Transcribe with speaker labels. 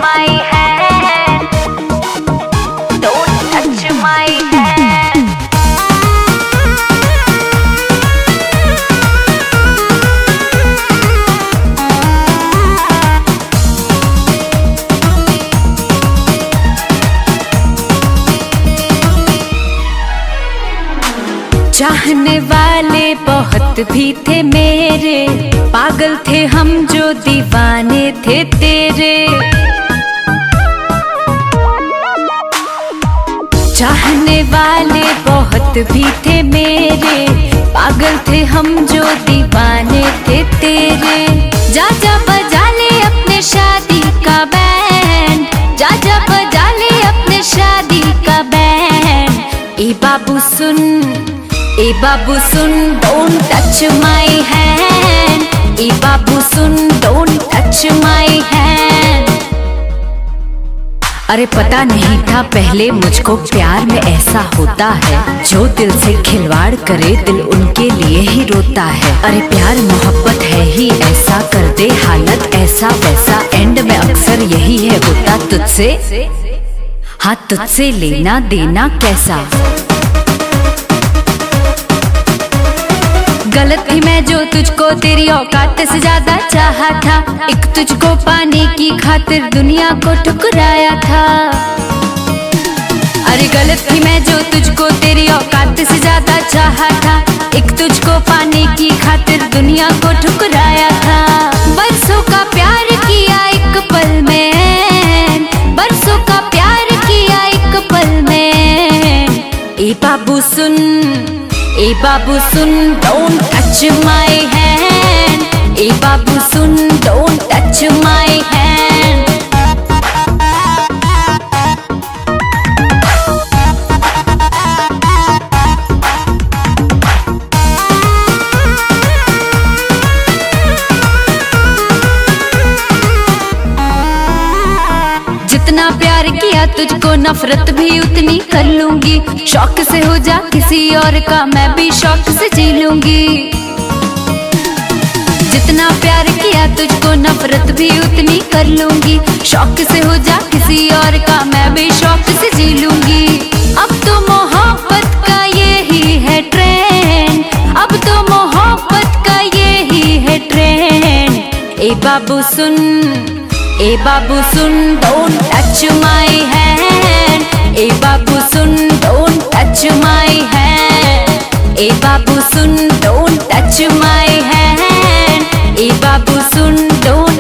Speaker 1: my hand, don't touch my hand. चाहने वाले बहुत भी थे मेरे, पागल थे हम जो दीवाने थे तेरे। चाहने वाले बहुत भी थे मेरे, पागल थे हम जो दीवाने थे तेरे। जा जा बजा ले अपने शादी का बैंड, जा जा बजा ले अपने शादी का band. A Babu soon, A Babu soon, don't touch my hand. A Babu soon, don't touch my hand. अरे पता नहीं था पहले मुझको प्यार में ऐसा होता है, जो दिल से खिलवाड़ करे दिल उनके लिए ही रोता है। अरे प्यार मोहब्बत है ही ऐसा, कर दे हालत ऐसा वैसा, एंड में अक्सर यही है होता तुझसे, हाँ तुझसे लेना देना कैसा। गलत थी मैं जो तुझको तेरी औकात से ज्यादा चाहा था, एक तुझको पाने की खातिर दुनिया को ठुकराया था। अरे गलत थी मैं जो तुझको तेरी औकात से ज्यादा चाहा था, एक तुझको पाने की खातिर दुनिया को ठुकराया था। बरसों का प्यार किया एक पल में, बरसों का प्यार किया एक पल में। ए बाबू सुन, ए बाबू सुन, don't touch my hand. A Babu soon, don't touch my hand. जितना प्यार किया तुझको नफरत भी उतनी कर लूंगी, शौक से हो जा किसी और का मैं भी शौक से जी लूंगी। जितना प्यार किया तुझको नफरत भी उतनी कर लूंगी, शौक से हो जा किसी और का मैं भी शौक से जी लूंगी। अब तो मोहब्बत का यही है ट्रेंड, अब तो मोहब्बत का यही है trend. A Babu soon, A Babu soon, don't touch my hand. A Babu soon, don't touch my hand. A Babu soon, don't touch my hand. A Babu soon, don't